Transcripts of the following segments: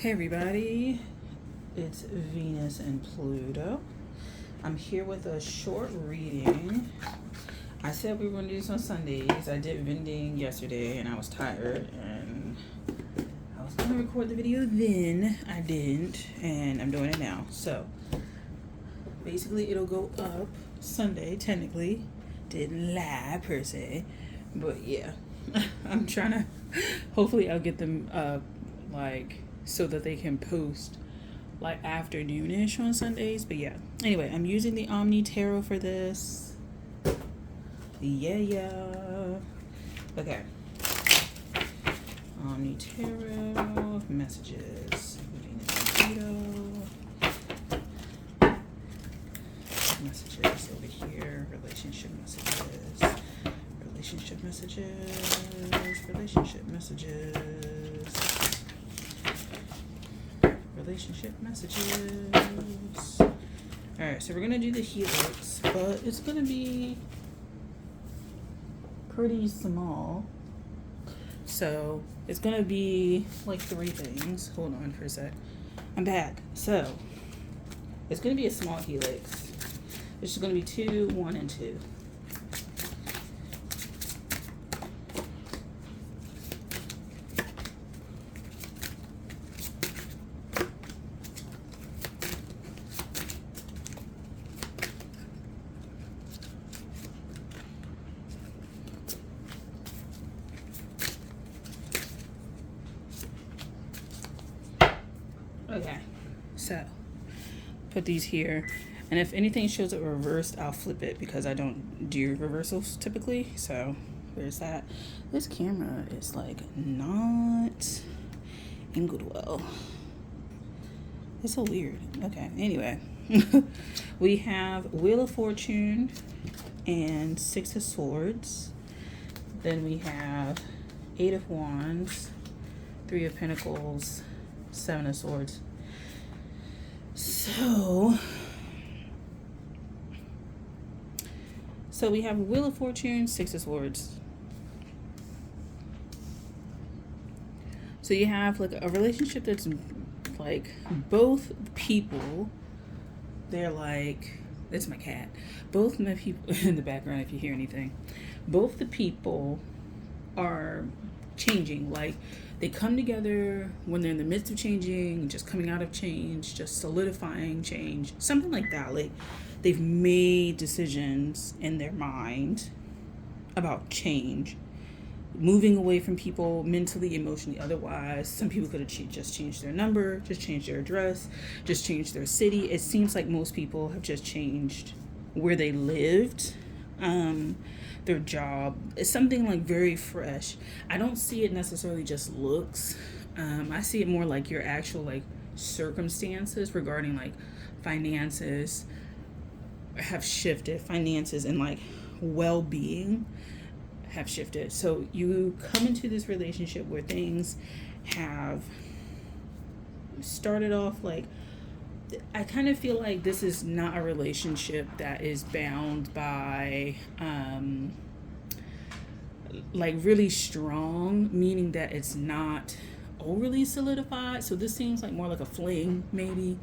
Hey everybody, it's Venus and Pluto. I'm here with a short reading. I said we were going to do this on Sundays. I did vending yesterday and I was tired and I was going to record the video then. I didn't and I'm doing it now. So basically it'll go up Sunday technically. Didn't lie per se. But yeah, I'm trying to, hopefully I'll get them up so that they can post like afternoonish on Sundays. But yeah, anyway, I'm using the Omni Tarot for this. Yeah. Okay. Omni Tarot messages. Venus and Pluto. Messages over here. Relationship messages. Relationship messages. Relationship messages. Relationship messages. Alright, so we're going to do the helix, but it's going to be pretty small. So it's going to be like 3 things. Hold on for a sec. I'm back. So it's going to be a small helix. It's just going to be 2, 1, and 2. Okay, so put these here, and if anything shows up reversed, I'll flip it because I don't do reversals typically. So there's that. This camera is like not in good well. It's so weird. Okay, anyway. We have Wheel of Fortune and 6 of Swords. Then we have 8 of Wands, 3 of Pentacles, 7 of Swords. So we have Wheel of Fortune, 6 of Swords. So you have like a relationship that's like both people, they're like, it's my cat. Both the people in the background, if you hear anything, both the people are changing. Like they come together when they're in the midst of changing, just coming out of change, just solidifying change, something like that. Like they've made decisions in their mind about change, moving away from people mentally, emotionally, otherwise. Some people could have just changed their number, just changed their address, just changed their city. It seems like most people have just changed where they lived, their job. It's something like very fresh. I don't see it necessarily just looks. I see it more like your actual like circumstances regarding like finances have shifted. Finances and like well-being have shifted. So you come into this relationship where things have started off like, I kind of feel like this is not a relationship that is bound by like really strong, meaning that it's not overly solidified. So this seems like more like a fling, maybe,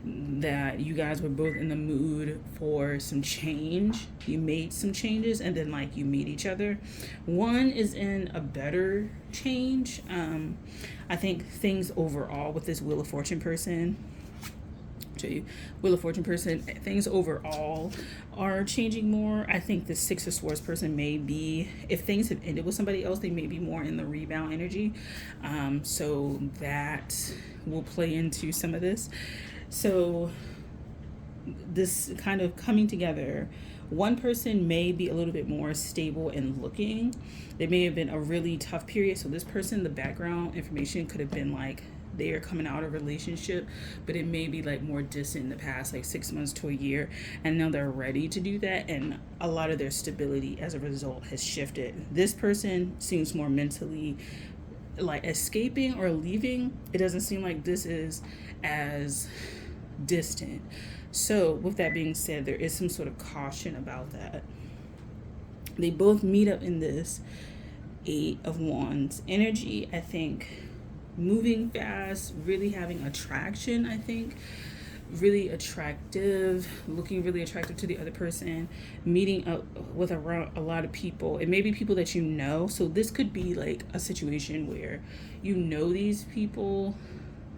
that you guys were both in the mood for some change. You made some changes and then like you meet each other. One is in a better change. I think things overall with this Wheel of Fortune person, Wheel of Fortune person, things overall are changing more. I think the 6 of Swords person may be, if things have ended with somebody else, they may be more in the rebound energy. So that will play into some of this. So this kind of coming together, one person may be a little bit more stable and looking. They may have been a really tough period. So this person, the background information could have been like they are coming out of a relationship, but it may be like more distant in the past, like 6 months to a year, and now they're ready to do that, and a lot of their stability as a result has shifted. This person seems more mentally like escaping or leaving. It doesn't seem like this is as distant. So with that being said, there is some sort of caution about that. They both meet up in this 8 of Wands energy. I think moving fast, really having attraction, I think. Really attractive, looking really attractive to the other person, meeting up with around a lot of people. It may be people that you know. So this could be like a situation where you know these people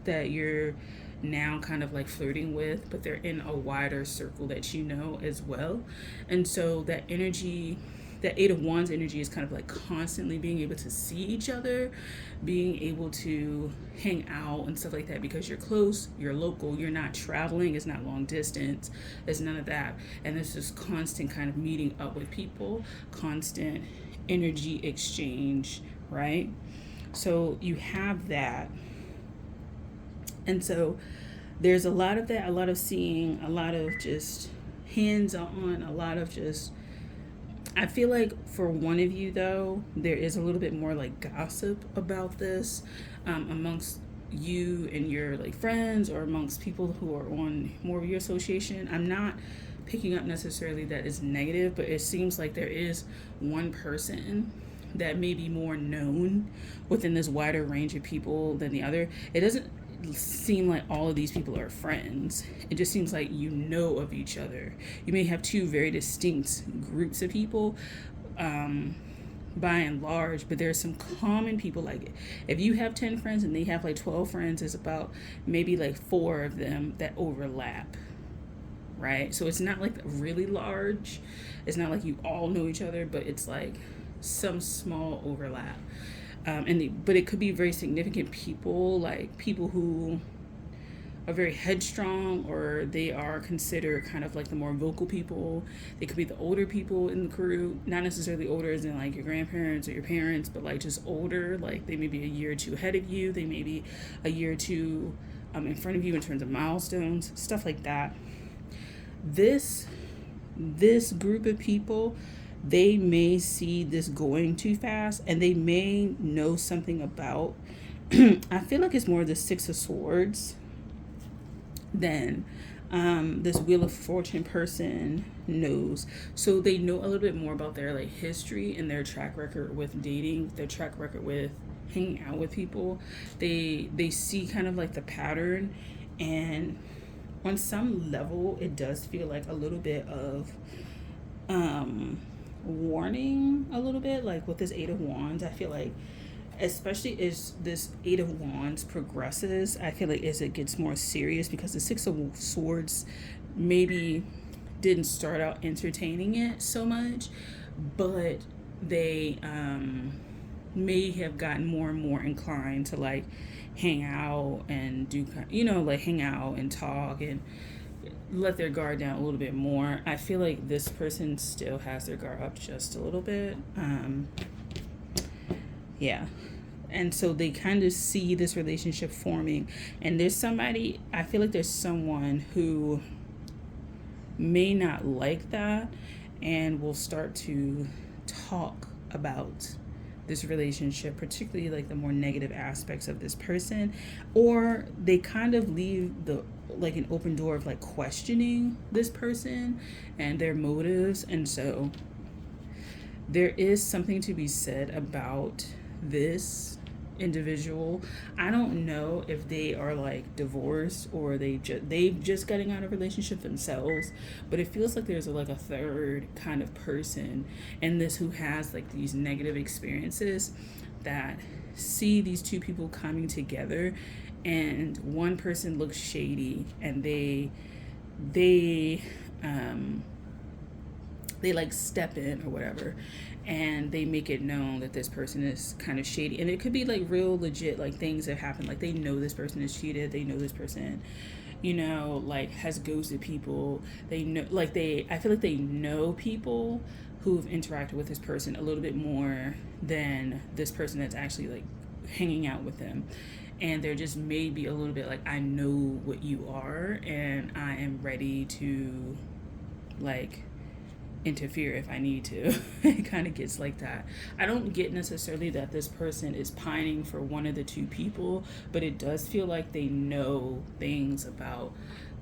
that you're now kind of like flirting with, but they're in a wider circle that you know as well. And so that energy, that Eight of Wands energy is kind of like constantly being able to see each other, being able to hang out and stuff like that because you're close, you're local, you're not traveling, it's not long distance, it's none of that. And there's this constant kind of meeting up with people, constant energy exchange, right? So you have that. And so there's a lot of that, a lot of seeing, a lot of just hands on, a lot of just, I feel like for one of you though, there is a little bit more like gossip about this amongst you and your like friends or amongst people who are on more of your association. I'm not picking up necessarily that is negative, but it seems like there is one person that may be more known within this wider range of people than the other. It doesn't seem like all of these people are friends. It just seems like you know of each other. You may have two very distinct groups of people by and large, but there's some common people. Like if you have 10 friends and they have like 12 friends, it's about maybe like 4 of them that overlap, right? So it's not like really large. It's not like you all know each other, but it's like some small overlap. But it could be very significant people, like people who are very headstrong, or they are considered kind of like the more vocal people. They could be the older people in the crew, not necessarily older as in like your grandparents or your parents, but like just older. Like they may be a year or two ahead of you. They may be a year or two in front of you in terms of milestones, stuff like that. This group of people, they may see this going too fast and they may know something about I feel like it's more the Six of Swords than this Wheel of Fortune person knows. So they know a little bit more about their like history and their track record with dating, their track record with hanging out with people. They see kind of like the pattern, and on some level it does feel like a little bit of warning, a little bit like with this Eight of Wands. I feel like especially as this Eight of Wands progresses, I feel like as it gets more serious, because the Six of Swords maybe didn't start out entertaining it so much, but they may have gotten more and more inclined to like hang out and do, like hang out and talk and let their guard down a little bit more. I feel like this person still has their guard up just a little bit. Yeah. And so they kind of see this relationship forming, and there's somebody, I feel like there's someone who may not like that and will start to talk about this relationship, particularly like the more negative aspects of this person, or they kind of leave the like an open door of like questioning this person and their motives. And so there is something to be said about this individual. I don't know if they are like divorced or they've just getting out of a relationship themselves, but it feels like there's like a third kind of person in this who has like these negative experiences that see these two people coming together, and one person looks shady and they like step in or whatever, and they make it known that this person is kind of shady. And it could be like real legit like things that happen, like they know this person is cheated, they know this person like has ghosted people, they know, like I feel like they know people who've interacted with this person a little bit more than this person that's actually like hanging out with them. And they're just maybe a little bit like, I know what you are and I am ready to like interfere if I need to. It kind of gets like that. I don't get necessarily that this person is pining for one of the two people, but it does feel like they know things about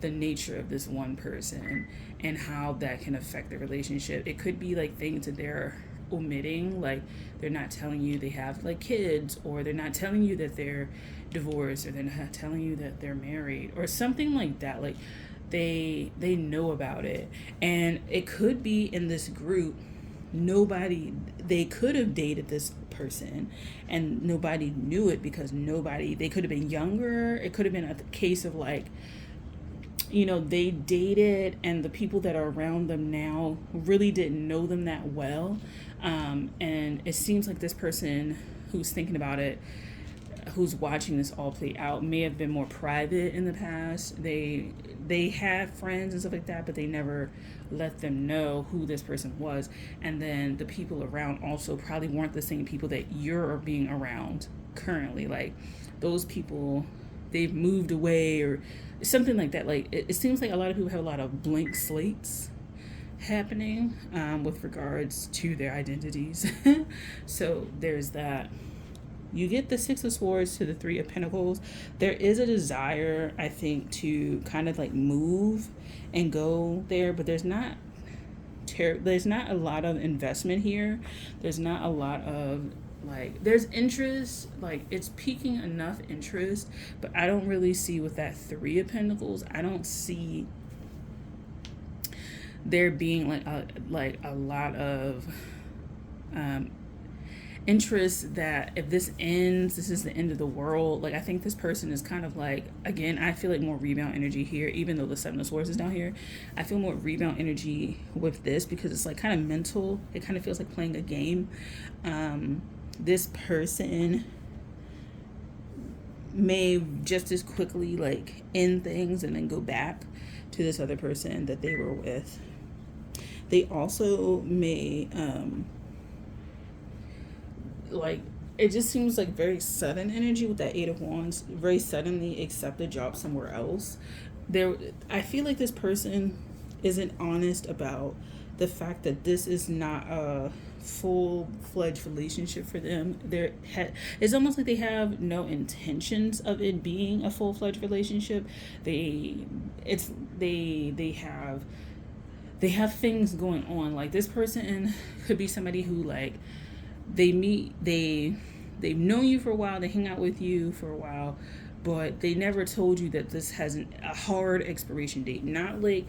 the nature of this one person and how that can affect the relationship. It could be like things that they're omitting, like they're not telling you they have like kids, or they're not telling you that they're divorced, or they're not telling you that they're married or something like that. Like they know about it. And it could be in this group, nobody, they could have dated this person and nobody knew it, because nobody, they could have been younger. It could have been a case of like, they dated and the people that are around them now really didn't know them that well. And it seems like this person who's thinking about it, who's watching this all play out, may have been more private in the past. They had friends and stuff like that, but they never let them know who this person was. And then the people around also probably weren't the same people that you're being around currently. Like those people, they've moved away or something like that. Like it seems like a lot of people have a lot of blank slates happening with regards to their identities. So there's that. You get the Six of Swords to the Three of Pentacles. There is a desire, I think, to kind of like move and go there, but there's not a lot of investment here. There's not a lot of like, there's interest, like it's piquing enough interest, but I don't really see with that Three of Pentacles, I don't see there being like a lot of interest that if this ends, this is the end of the world. Like I think this person is kind of like, again, I feel like more rebound energy here, even though the Seven of Swords is down here. I feel more rebound energy with this because it's like kind of mental. It kind of feels like playing a game. This person may just as quickly like end things and then go back to this other person that they were with. They also may like, it just seems like very sudden energy with that Eight of Wands, very suddenly accept a job somewhere else. I feel like this person isn't honest about the fact that this is not a full-fledged relationship for them. It's almost like they have no intentions of it being a full-fledged relationship. They have things going on. Like this person could be somebody who like, they've known you for a while, they hang out with you for a while, but they never told you that this has a hard expiration date. Not like,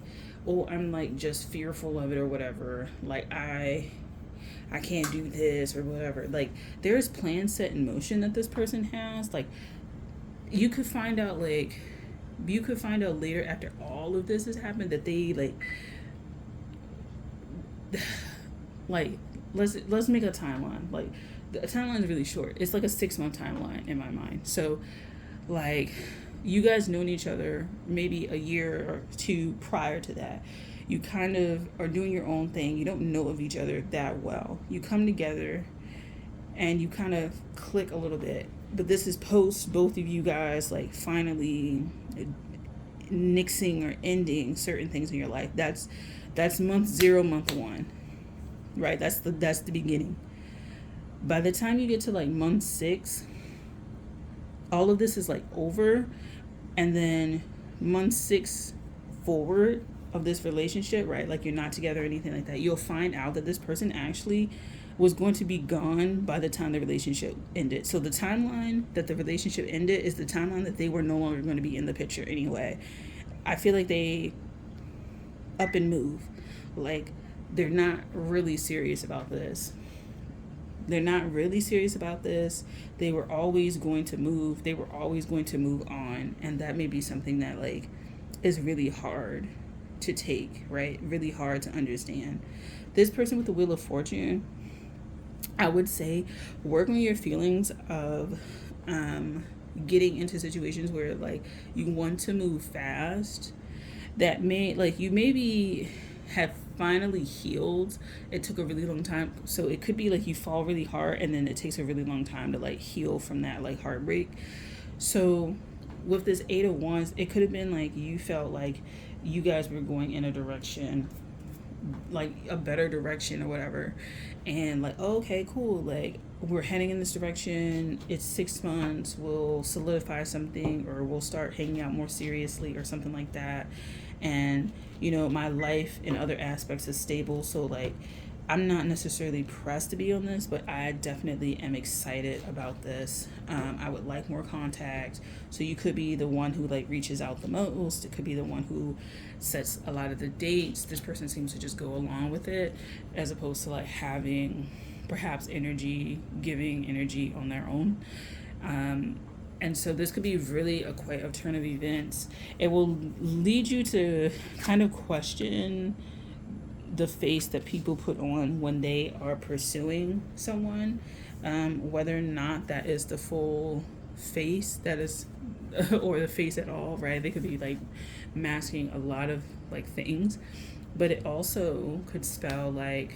oh, I'm like just fearful of it or whatever, like I can't do this or whatever. Like there's plans set in motion that this person has. Like you could find out later after all of this has happened that they like let's make a timeline. Like the timeline is really short. It's like a 6-month timeline in my mind. So like you guys known each other maybe a year or two prior to that. You kind of are doing your own thing. You don't know of each other that well. You come together and you kind of click a little bit. But this is post both of you guys like finally nixing or ending certain things in your life. That's month 0, month 1. Right? That's the beginning. By the time you get to like month 6, all of this is like over. And then month 6 forward of this relationship, right? Like you're not together or anything like that. You'll find out that this person actually was going to be gone by the time the relationship ended. So the timeline that the relationship ended is the timeline that they were no longer going to be in the picture anyway. I feel like they up and move. Like they're not really serious about this. They're not really serious about this. They were always going to move. They were always going to move on. And that may be something that like is really hard to take, right? Really hard to understand. This person with the Wheel of Fortune, I would say work on your feelings of getting into situations where like you want to move fast. That may like you maybe have finally healed. It took a really long time. So it could be like you fall really hard and then it takes a really long time to like heal from that like heartbreak. So with this Eight of Wands, it could have been like you felt like you guys were going in a direction, like a better direction or whatever. And like, oh, okay, cool. Like we're heading in this direction. It's 6 months. We'll solidify something or we'll start hanging out more seriously or something like that. And, you know, my life in other aspects is stable. So like I'm not necessarily pressed to be on this, but I definitely am excited about this. I would like more contact. So you could be the one who like reaches out the most. It could be the one who sets a lot of the dates. This person seems to just go along with it, as opposed to like having perhaps energy, giving energy on their own. And so this could be really a quite a turn of events. It will lead you to kind of question the face that people put on when they are pursuing someone, whether or not that is the full face that is, or the face at all, right? They could be like masking a lot of like things, but it also could spell like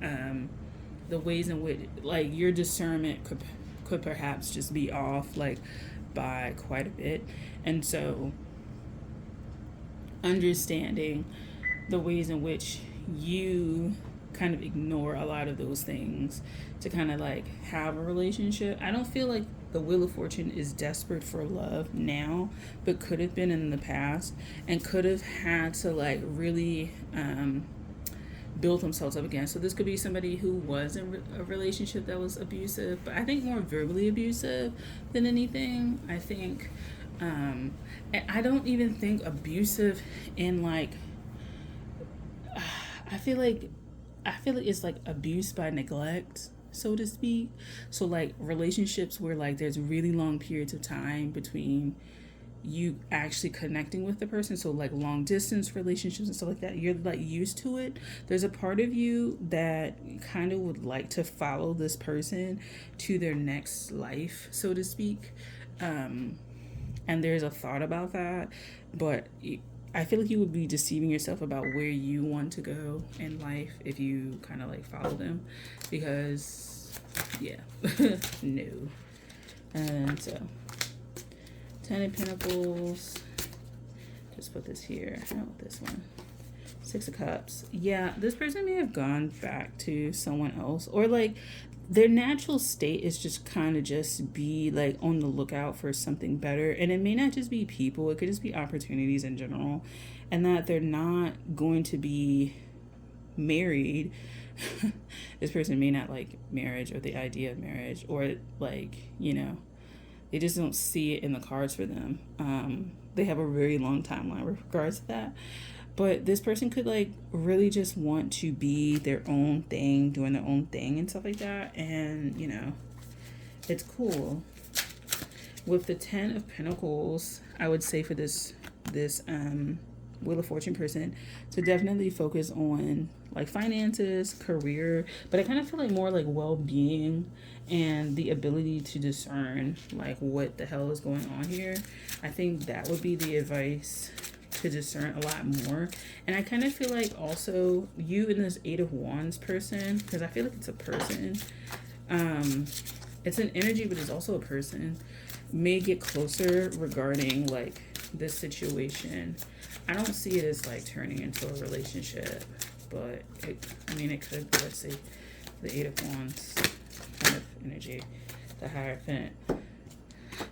the ways in which like your discernment could perhaps just be off like by quite a bit. And so understanding the ways in which you kind of ignore a lot of those things to kind of like have a relationship. I don't feel like the Wheel of Fortune is desperate for love now, but could have been in the past and could have had to like really build themselves up again. So this could be somebody who was in a relationship that was abusive, but I think more verbally abusive than anything. I think, and I don't even think abusive in like, I feel like it's like abuse by neglect, so to speak. So like relationships where like there's really long periods of time between you actually connecting with the person, so like long distance relationships and stuff like that, you're like used to it. There's a part of you that kind of would like to follow this person to their next life, so to speak. And there's a thought about that, but I feel like you would be deceiving yourself about where you want to go in life if you kind of like follow them, because yeah. No. And so 10 of Pentacles, just put this here, not this one. 6 of Cups. Yeah, this person may have gone back to someone else, or like their natural state is just kind of just be like on the lookout for something better. And it may not just be people, it could just be opportunities in general, and that they're not going to be married. This person may not like marriage or the idea of marriage, or like, you know, they just don't see it in the cards for them. They have a very long timeline with regards to that. But this person could like really just want to be their own thing, doing their own thing and stuff like that. And, you know, it's cool. With the 10 of Pentacles, I would say for this Wheel of Fortune person to definitely focus on like finances, career, but I kind of feel like more like well-being and the ability to discern like what the hell is going on here. I think that would be the advice, to discern a lot more. And I kind of feel like also you and this 8 of Wands person, because I feel like it's a person, it's an energy, but it's also a person, may get closer regarding like this situation. I don't see it as like turning into a relationship, but it could be. Let's see, the 8 of Wands kind of energy, the Hierophant.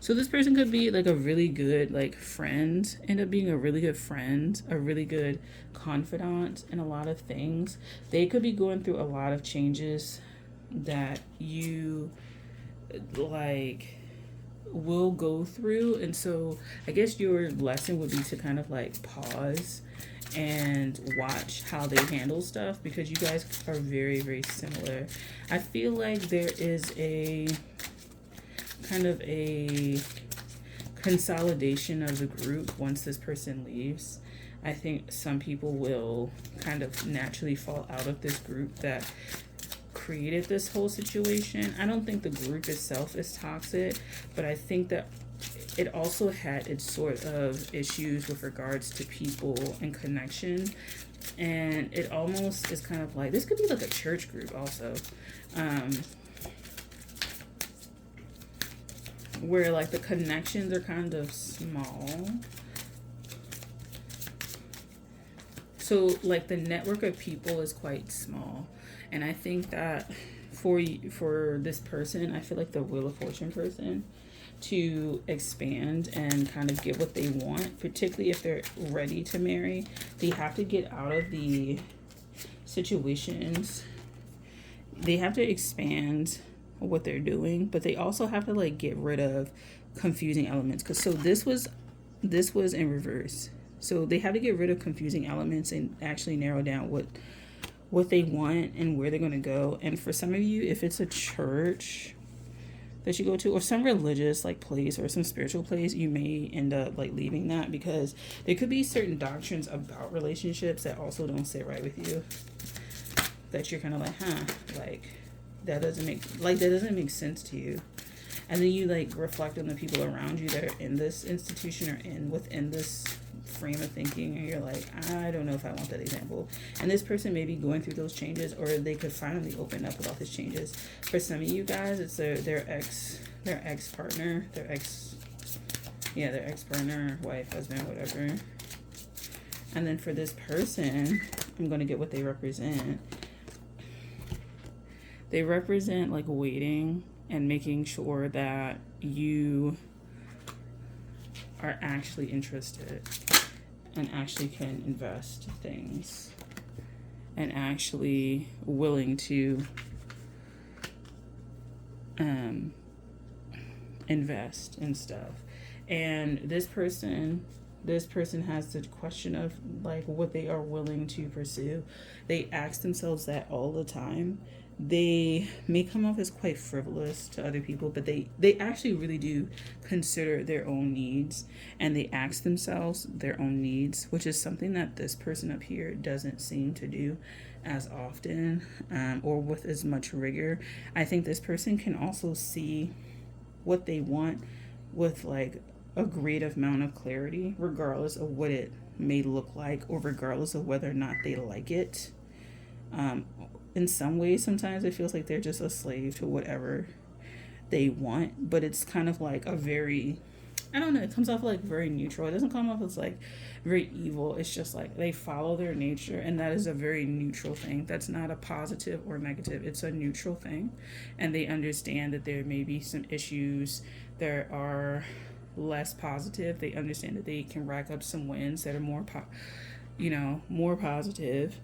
So this person could be like a really good like friend, end up being a really good friend, a really good confidant in a lot of things. They could be going through a lot of changes that you like will go through. And so I guess your lesson would be to kind of like pause and watch how they handle stuff, because you guys are very, very similar. I feel like there is a kind of a consolidation of the group once this person leaves. I think some people will kind of naturally fall out of this group that created this whole situation. I don't think the group itself is toxic, but I think that it also had its sort of issues with regards to people and connection. And it almost is kind of like, this could be like a church group also. Where like the connections are kind of small. So like the network of people is quite small. And I think that for this person, I feel like the Wheel of Fortune person, to expand and kind of get what they want, particularly if they're ready to marry, they have to get out of the situations, they have to expand what they're doing, but they also have to like get rid of confusing elements. Because so this was in reverse. So they have to get rid of confusing elements and actually narrow down what they want and where they're going to go. And for some of you, if it's a church that you go to or some religious like place or some spiritual place, you may end up like leaving that, because there could be certain doctrines about relationships that also don't sit right with you, that you're kind of like, like that doesn't make sense to you. And then you like reflect on the people around you that are in this institution or within this frame of thinking, and you're like, I don't know if I want that example. And this person may be going through those changes, or they could finally open up about these changes. For some of you guys, it's their ex partner, their ex partner, wife, husband, whatever. And then for this person, I'm going to get what they represent. They represent like waiting and making sure that you are actually interested and actually can invest things and actually willing to invest in stuff. And this person has the question of like what they are willing to pursue. They ask themselves that all the time. They may come off as quite frivolous to other people, but they actually really do consider their own needs, and they ask themselves their own needs, which is something that this person up here doesn't seem to do as often, or with as much rigor. I think this person can also see what they want with like a great amount of clarity, regardless of what it may look like, or regardless of whether or not they like it. In some ways, sometimes it feels like they're just a slave to whatever they want, but it's kind of like a very, I don't know, it comes off like very neutral. It doesn't come off as like very evil. It's just like they follow their nature, and that is a very neutral thing. That's not a positive or negative. It's a neutral thing, and they understand that there may be some issues that are less positive. They understand that they can rack up some wins that are more positive.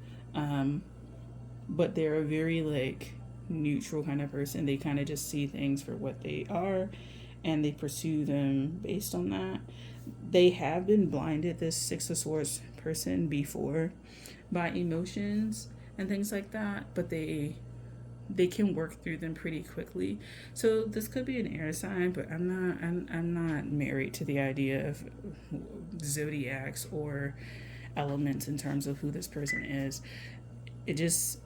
But they're a very like neutral kind of person. They kind of just see things for what they are, and they pursue them based on that. They have been blinded, this Six of Swords person, before by emotions and things like that, but they can work through them pretty quickly. So this could be an air sign, but I'm not married to the idea of zodiacs or elements in terms of who this person is. It just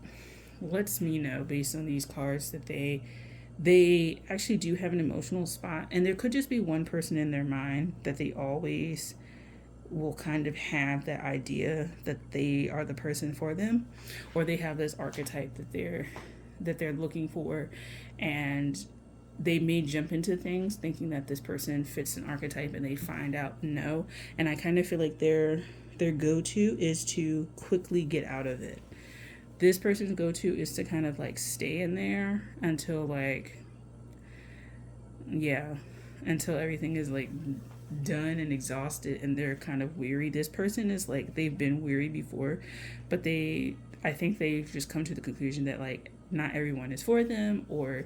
lets me know based on these cards that they actually do have an emotional spot, and there could just be one person in their mind that they always will kind of have that idea that they are the person for them, or they have this archetype that they're looking for, and they may jump into things thinking that this person fits an archetype, and they find out no. And I kind of feel like their go-to is to quickly get out of it. This person's go-to is to kind of like stay in there until until everything is like done and exhausted and they're kind of weary. This person is like, they've been weary before, but I think they've just come to the conclusion that like not everyone is for them, or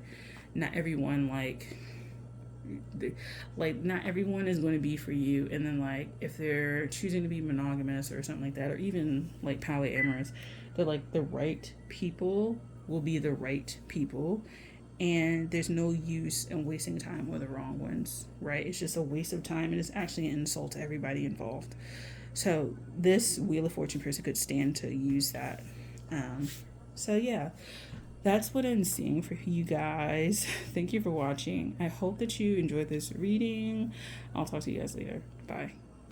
not everyone not everyone is going to be for you. And then like if they're choosing to be monogamous or something like that, or even like polyamorous, that like the right people will be the right people, and there's no use in wasting time with the wrong ones, right? It's just a waste of time, and it's actually an insult to everybody involved. So this Wheel of Fortune person could stand to use that. So yeah, that's what I'm seeing for you guys. Thank you for watching. I hope that you enjoyed this reading. I'll talk to you guys later. Bye.